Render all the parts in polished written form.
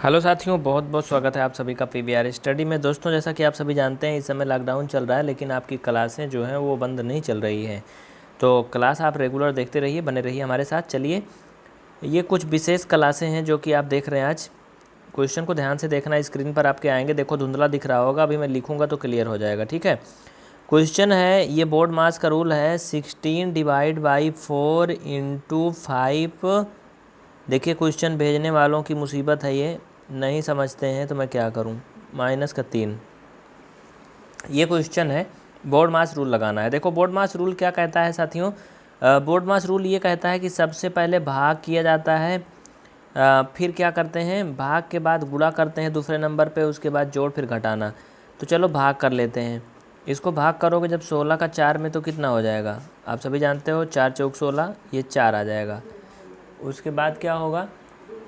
Hello साथियों, बहुत बहुत स्वागत है आप सभी का पीवीआर स्टडी में। दोस्तों, जैसा कि आप सभी जानते हैं इस समय लॉकडाउन चल रहा है, लेकिन आपकी क्लासें जो हैं वो बंद नहीं चल रही हैं। तो क्लास आप रेगुलर देखते रहिए, बने रहिए हमारे साथ। चलिए, ये कुछ विशेष क्लासें हैं जो कि आप देख रहे हैं आज। क्वेश्चन को ध्यान से देखना, स्क्रीन पर आपके आएंगे। देखो, धुंधला दिख रहा होगा, अभी मैं लिखूँगा तो क्लियर हो जाएगा। ठीक है, क्वेश्चन है, ये बोर्ड मास का रूल है 16 डिवाइड बाई 4 इंटू 5। देखिए, क्वेश्चन भेजने वालों की मुसीबत है, ये नहीं समझते हैं तो मैं क्या करूं। -3 ये क्वेश्चन है। बोर्ड मास रूल लगाना है। देखो, बोर्ड मास रूल क्या कहता है साथियों। बोर्ड मास रूल ये कहता है कि सबसे पहले भाग किया जाता है, फिर क्या करते हैं, भाग के बाद गुणा करते हैं दूसरे नंबर पे, उसके बाद जोड़ फिर घटाना। तो चलो भाग कर लेते हैं। इसको भाग करोगे जब 16 का 4 में तो कितना हो जाएगा, आप सभी जानते हो, 4 चौक 16, ये 4 आ जाएगा। उसके बाद क्या होगा,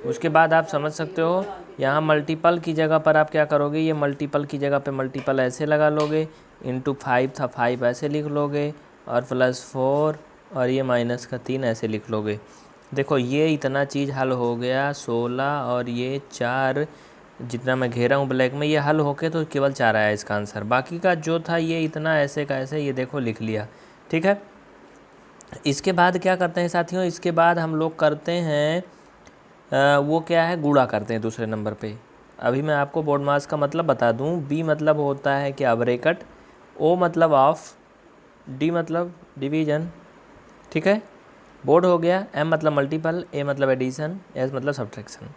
उसके बाद आप समझ सकते हो, यहाँ मल्टीपल की जगह पर आप क्या करोगे, ये मल्टीपल की जगह पे मल्टीपल ऐसे लगा लोगे, इंटू 5 था 5 ऐसे लिख लोगे, और +4 और ये -3 ऐसे लिख लोगे। देखो, ये इतना चीज़ हल हो गया। 16 और ये 4 जितना मैं घेरा हूँ ब्लैक में, ये हल होके तो केवल 4 आया इसका आंसर। बाकी का जो था ये इतना ऐसे का ऐसे, ये देखो लिख लिया। ठीक है, इसके बाद क्या करते हैं साथियों, इसके बाद हम लोग करते हैं वो क्या है, गुणा करते हैं दूसरे नंबर पे। अभी मैं आपको बोर्ड मास का मतलब बता दूं। बी मतलब होता है क्या, ब्रैकेट। ओ मतलब ऑफ। डी मतलब डिवीजन। ठीक है, बोर्ड हो गया। एम मतलब मल्टीपल। ए मतलब एडिशन। एस मतलब सब्ट्रैक्शन।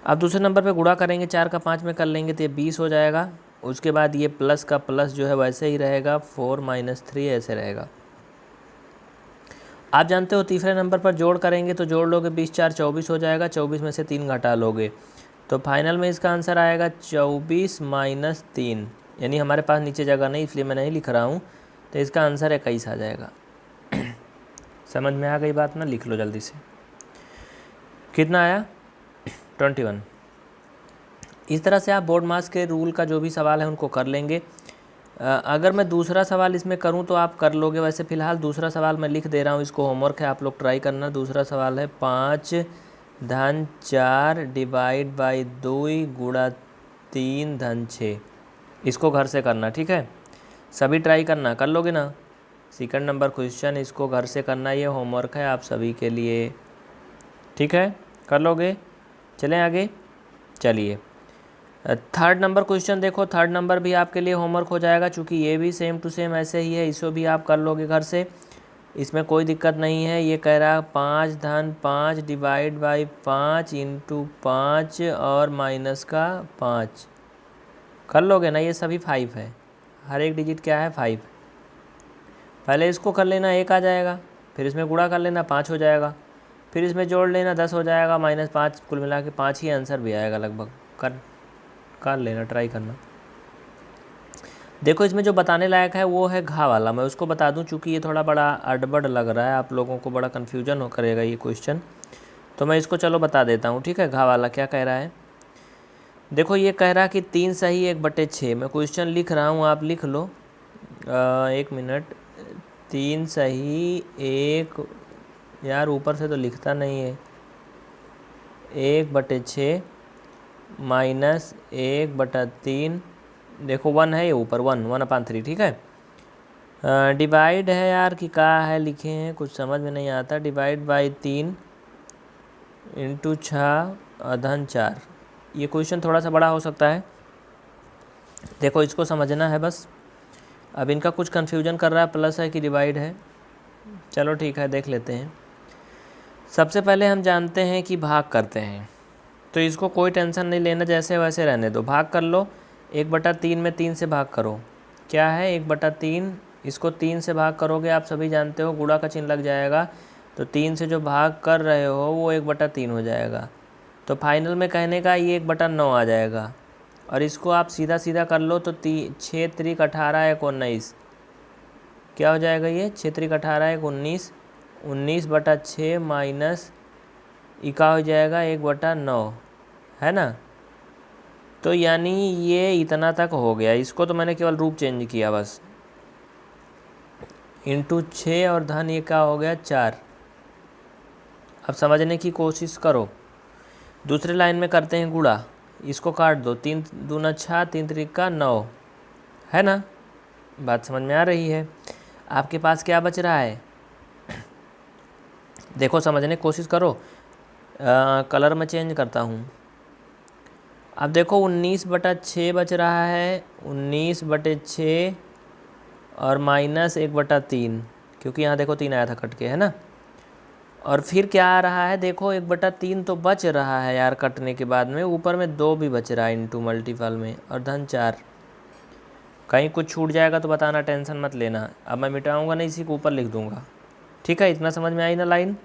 अब दूसरे नंबर पे गुणा करेंगे, 4 का 5 में कर लेंगे तो ये 20 हो जाएगा। उसके बाद ये प्लस का प्लस जो है वैसे ही रहेगा, 4 - 3 ऐसे रहेगा। आप जानते हो तीसरे नंबर पर जोड़ करेंगे तो जोड़ लोगे, 20 4 24 हो जाएगा। 24 में से 3 घटा लोगे तो फाइनल में इसका आंसर आएगा 24 - 3। यानी हमारे पास नीचे जगह नहीं, इसलिए मैं नहीं लिख रहा हूँ, तो इसका आंसर 21 आ जाएगा। समझ में आ गई बात ना, लिख लो जल्दी से। कितना आया, 21। इस तरह से आप बोर्ड मास के रूल का जो भी सवाल है उनको कर लेंगे। अगर मैं दूसरा सवाल इसमें करूं तो आप कर लोगे। वैसे फ़िलहाल दूसरा सवाल मैं लिख दे रहा हूं, इसको होमवर्क है, आप लोग ट्राई करना। दूसरा सवाल है 5-4 डिवाइड बाई 2 गुणा 3-6। इसको घर से करना, ठीक है, सभी ट्राई करना, कर लोगे ना। सेकंड नंबर क्वेश्चन, इसको घर से करना, ये होमवर्क है आप सभी के लिए। ठीक है, कर लोगे। चलें आगे, चलिए। थर्ड नंबर क्वेश्चन देखो, थर्ड नंबर भी आपके लिए होमवर्क हो जाएगा, चूँकि ये भी सेम टू सेम ऐसे ही है, इसको भी आप कर लोगे घर से, इसमें कोई दिक्कत नहीं है। ये कह रहा है 5-5 डिवाइड बाई 5 इंटू 5 और -5। कर लोगे ना, ये सभी 5 है, हर एक डिजिट क्या है, 5। पहले इसको कर लेना, 1 आ जाएगा, फिर इसमें गुणा कर लेना, 5 हो जाएगा, फिर इसमें जोड़ लेना, 10 हो जाएगा, -5, कुल मिला के 5 ही आंसर भी आएगा लगभग। कर लेना, ट्राई करना। देखो, इसमें जो बताने लायक है वो है घा वाला, मैं उसको बता दूं, चूँकि ये थोड़ा बड़ा अड़बड़ लग रहा है, आप लोगों को बड़ा कन्फ्यूजन हो करेगा ये क्वेश्चन, तो मैं इसको चलो बता देता हूँ। ठीक है, घा वाला क्या कह रहा है, देखो ये कह रहा है कि 3 सही 1/6। मैं क्वेश्चन लिख रहा हूँ, आप लिख लो। 1 मिनट। 3 सही 1, यार ऊपर से तो लिखता नहीं है, 1/6 माइनस 1/3। देखो 1 है ये ऊपर, 1/3। ठीक है, डिवाइड है यार कि क्या है, लिखे हैं कुछ समझ में नहीं आता। डिवाइड बाई 3 इंटू 6 और -4। ये क्वेश्चन थोड़ा सा बड़ा हो सकता है, देखो इसको समझना है बस। अब इनका कुछ कन्फ्यूजन कर रहा है, प्लस है कि डिवाइड है। चलो ठीक है, देख लेते हैं। सबसे पहले हम जानते हैं कि भाग करते हैं, तो इसको कोई टेंशन नहीं लेना, जैसे वैसे रहने दो। भाग कर लो, 1/3 में 3 से भाग करो, क्या है 1/3। इसको 3 से भाग करोगे, आप सभी जानते हो गुणा का चिन्ह लग जाएगा, तो 3 से जो भाग कर रहे हो वो 1/3 हो जाएगा। तो फाइनल में कहने का ये 1/9 आ जाएगा। और इसको आप सीधा सीधा कर लो तो 6 त्रिक 18 1 19, क्या हो जाएगा ये, 6 त्रिक 18 1 19, 19/6 माइनस इका हो जाएगा 1/9, है ना। तो यानी ये इतना तक हो गया, इसको तो मैंने केवल रूप चेंज किया बस, इंटू 6 और धन ये क्या हो गया 4। अब समझने की कोशिश करो, दूसरे लाइन में करते हैं गुणा, इसको काट दो, 3 दूना 6, 3 त्रिका 9, है ना, बात समझ में आ रही है। आपके पास क्या बच रहा है, देखो समझने की कोशिश करो। कलर में चेंज करता हूँ। अब देखो 19/6 बच रहा है, 19/6 और माइनस 1/3, क्योंकि यहाँ देखो 3 आया था कट के, है ना। और फिर क्या आ रहा है, देखो 1/3 तो बच रहा है यार कटने के बाद में, ऊपर में 2 भी बच रहा है इंटू मल्टीपल में, और धन 4। कहीं कुछ छूट जाएगा तो बताना, टेंशन मत लेना। अब मैं मिटाऊंगा नहीं, इसी को ऊपर लिख दूंगा। ठीक है, इतना समझ में आई ना लाइन।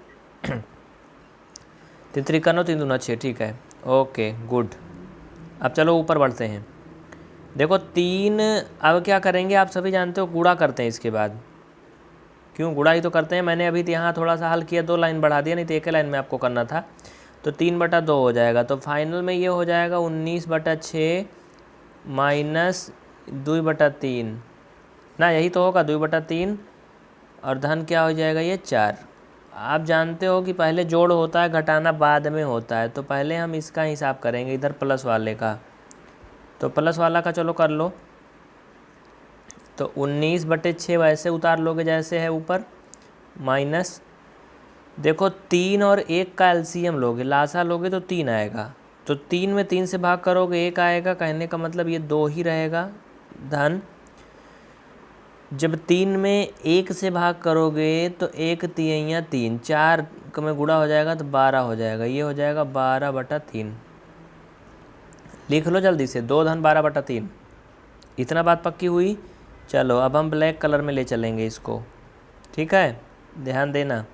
3 त्रिका 9, 3 दूना 6, ठीक है, ओके गुड। अब चलो ऊपर बढ़ते हैं। देखो 3, अब क्या करेंगे आप सभी जानते हो, गुणा करते हैं इसके बाद। क्यों, गुणा ही तो करते हैं। मैंने अभी यहाँ थोड़ा सा हल किया, 2 लाइन बढ़ा दिया, नहीं तो एक लाइन में आपको करना था। तो 3/2 हो जाएगा, तो फाइनल में ये हो जाएगा 19/6 माइनस 2/3 ना, यही तो होगा 2/3, और धन क्या हो जाएगा ये 4। आप जानते हो कि पहले जोड़ होता है, घटाना बाद में होता है, तो पहले हम इसका हिसाब करेंगे इधर प्लस वाले का। तो प्लस वाला का चलो कर लो। तो 19/6 वैसे उतार लोगे जैसे है ऊपर, माइनस, देखो 3 और 1 का एलसीएम लोगे, लासा लोगे तो 3 आएगा। तो 3 में 3 से भाग करोगे 1 आएगा, कहने का मतलब ये 2 ही रहेगा, धन। जब 3 में 1 से भाग करोगे तो 1 तिहैया 3, 4 में गुणा हो जाएगा तो 12 हो जाएगा, ये हो जाएगा 12/3। लिख लो जल्दी से, 2 धन 12/3। इतना बात पक्की हुई। चलो अब हम ब्लैक कलर में ले चलेंगे इसको, ठीक है, ध्यान देना।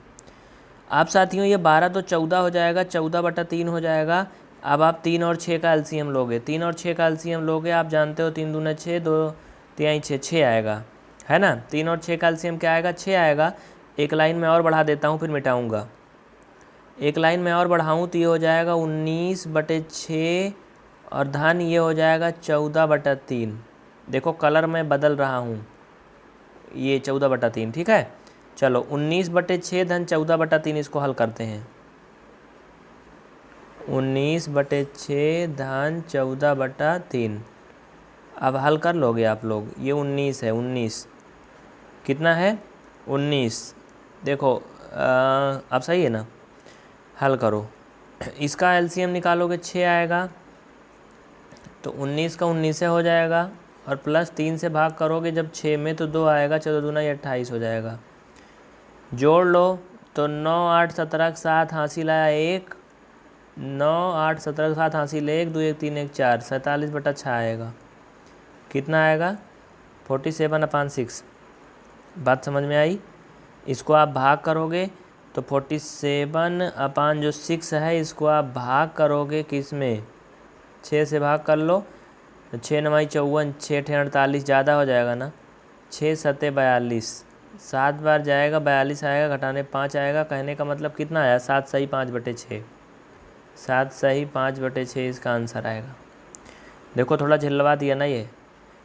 आप साथियों ये 12 तो 14 हो जाएगा, 14/3 हो जाएगा। अब आप 3 और 6 का एलसीएम लोगे, 3 और 6 का एलसीएम लोगे, आप जानते हो 3 दूना 6, 2 तिहाई 6, 6 आएगा, है ना। 3 और 6 का एलसीएम क्या आएगा, 6 आएगा। एक लाइन में और बढ़ा देता हूँ, फिर मिटाऊँगा। एक लाइन में और बढ़ाऊँ तो ये हो जाएगा 19/6, और धन ये हो जाएगा 14/3। देखो कलर में बदल रहा हूँ, ये 14/3, ठीक है। चलो 19/6 धन 14/3, इसको हल करते हैं। 19/6 धन 14/3, अब हल कर लोगे आप लोग। ये 19 है, 19 कितना है, 19। देखो अब सही है ना, हल करो। इसका एलसीएम निकालोगे 6 आएगा, तो 19 का 19 से हो जाएगा, और प्लस 3 से भाग करोगे जब 6 में तो 2 आएगा, 14 दूना 28 हो जाएगा। जोड़ लो तो 9 8 17 के 7 हासिल आया 1, 9 8 17 के 7 हासिल 1, 2 1 3 1 4, 47/6 आएगा। कितना आएगा, 47/6। बात समझ में आई। इसको आप भाग करोगे तो 47/6 है, इसको आप भाग करोगे किस में, 6 से भाग कर लो, तो 6 9 54, 6 48, ज़्यादा हो जाएगा ना, 6 7 42, 7 बार जाएगा 42 आएगा, घटाने 5 आएगा, कहने का मतलब कितना आया, 7 सही 5/6, 7 सही 5/6 इसका आंसर आएगा। देखो थोड़ा झिलवा दिया ना ये।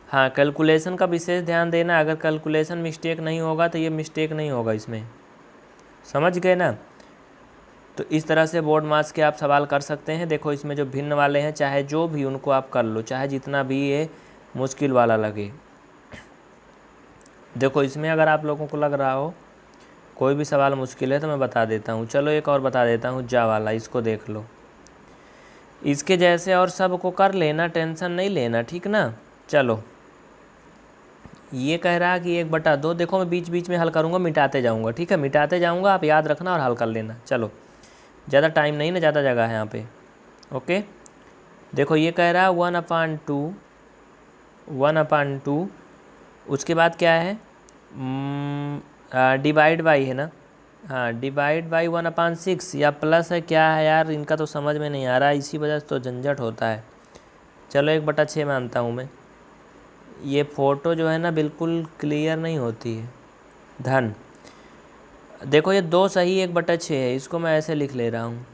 हाँ, कैलकुलेशन का विशेष ध्यान देना, अगर कैलकुलेशन मिस्टेक नहीं होगा तो ये मिस्टेक नहीं होगा इसमें, समझ गए ना। तो इस तरह से बोर्ड मार्क्स के आप सवाल कर सकते हैं। देखो इसमें जो भिन्न वाले हैं, चाहे जो भी उनको आप कर लो, चाहे जितना भी ये मुश्किल वाला लगे। देखो इसमें अगर आप लोगों को लग रहा हो कोई भी सवाल मुश्किल है तो मैं बता देता हूँ। चलो एक और बता देता हूँ, जा वाला, इसको देख लो। इसके जैसे और सब को कर लेना, टेंशन नहीं लेना, ठीक ना। चलो ये कह रहा कि 1/2, देखो मैं बीच बीच में हल करूँगा, मिटाते जाऊँगा, ठीक है, मिटाते जाऊँगा, आप याद रखना और हल कर लेना। चलो ज़्यादा टाइम नहीं ना, ज़्यादा जगह है यहाँ पे, ओके। देखो ये कह रहा है 1/2, 1/2, उसके बाद क्या है, डिवाइड बाई है ना, हाँ डिवाइड बाई 1/6, या प्लस है, क्या है यार, इनका तो समझ में नहीं आ रहा है, इसी वजह से तो झंझट होता है। चलो 1/6 मानता हूँ मैं। ये फ़ोटो जो है ना बिल्कुल क्लियर नहीं होती है, धन। देखो ये 2 सही 1/6 है, इसको मैं ऐसे लिख ले रहा हूँ।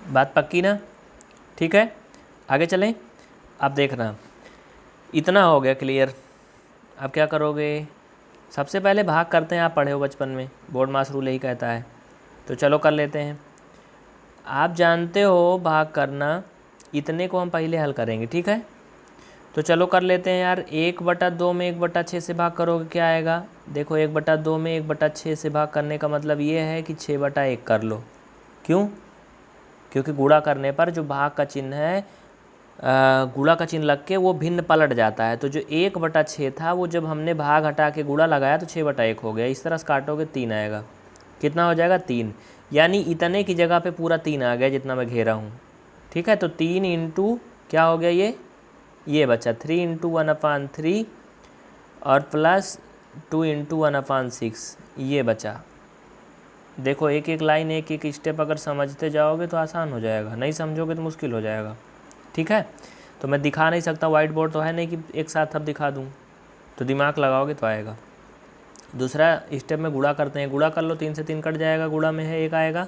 बात पक्की ना, ठीक है, आगे चलें। अब देखना, इतना हो गया क्लियर। अब क्या करोगे, सबसे पहले भाग करते हैं, आप पढ़े हो बचपन में, बोर्ड मास रूल यही कहता है, तो चलो कर लेते हैं। आप जानते हो भाग करना, इतने को हम पहले हल करेंगे, ठीक है। तो चलो कर लेते हैं यार। 1/2 में 1/6 से भाग करोगे क्या आएगा? देखो 1/2 में 1/6 से भाग करने का मतलब ये है कि 6/1 कर लो। क्यों? क्योंकि गुणा करने पर जो भाग का चिन्ह है, गुणा का चिन्ह लग के वो भिन्न पलट जाता है। तो जो 1/6 था वो जब हमने भाग हटा के गुणा लगाया तो 6/1 हो गया। इस तरह से काटोगे 3 आएगा। कितना हो जाएगा? 3। यानी इतने की जगह पे पूरा 3 आ गया जितना मैं घेरा हूँ, ठीक है। तो 3 इंटू क्या हो गया, ये बचा 3 इंटू 1/3 और प्लस 2 इंटू 1/6 ये बचा। देखो एक एक लाइन एक एक स्टेप अगर समझते जाओगे तो आसान हो जाएगा, नहीं समझोगे तो मुश्किल हो जाएगा, ठीक है। तो मैं दिखा नहीं सकता, वाइट बोर्ड तो है नहीं कि एक साथ अब दिखा दूँ, तो दिमाग लगाओगे तो आएगा। दूसरा स्टेप में गुणा करते हैं। गुणा कर लो, 3 से 3 कट जाएगा, गुणा में है 1 आएगा।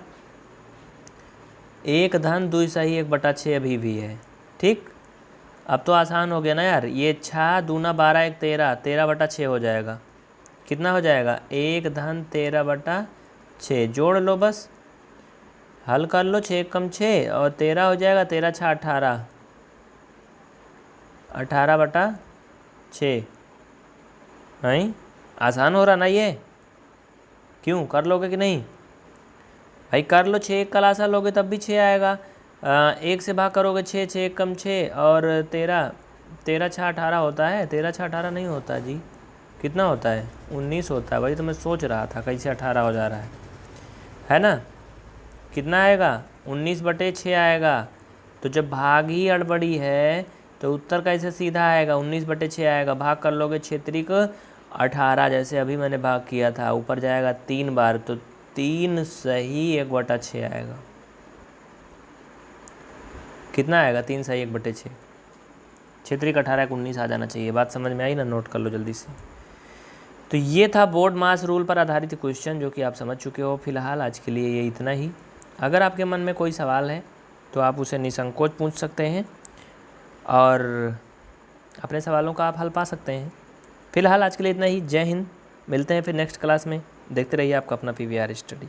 1 धन 2 सही 1/6 अभी भी है, ठीक। अब तो आसान हो गया ना यार। ये 6 दूना 12 1 13, 13/6 हो जाएगा। कितना हो जाएगा? 1 धन 13/6 जोड़ लो, बस हल कर लो। 6 कम 6 और 13 हो जाएगा। 13 6 18, 18/6। नहीं आसान हो रहा ना ये? क्यों, कर लोगे कि नहीं भाई? कर लो। 6 कलासा लोगे तब भी 6 आएगा। 1 से भाग करोगे 6, 6 कम 6 और 13, 13 6 18 होता है। 13 6 18 नहीं होता जी, कितना होता है? 19 होता है। वही तो मैं सोच रहा था कैसे 18 हो जा रहा है ना। कितना आएगा? 19/6 आएगा। तो जब भाग ही अड़बड़ी है तो उत्तर कैसे सीधा आएगा? 19/6 आएगा। भाग कर लोगे 6 18, जैसे अभी मैंने भाग किया था, ऊपर जाएगा 3 बार, तो 3 सही 1/6 आएगा। कितना आएगा? 3 सही 1/6। 6 18 19 आ जाना चाहिए। बात समझ में आई ना? नोट कर लो जल्दी से। तो ये था बोर्ड मास रूल पर आधारित क्वेश्चन जो कि आप समझ चुके हो। फिलहाल आज के लिए ये इतना ही। अगर आपके मन में कोई सवाल है तो आप उसे निसंकोच पूछ सकते हैं और अपने सवालों का आप हल पा सकते हैं। फिलहाल आज के लिए इतना ही। जय हिंद। मिलते हैं फिर नेक्स्ट क्लास में। देखते रहिए आपका अपना PVR स्टडी।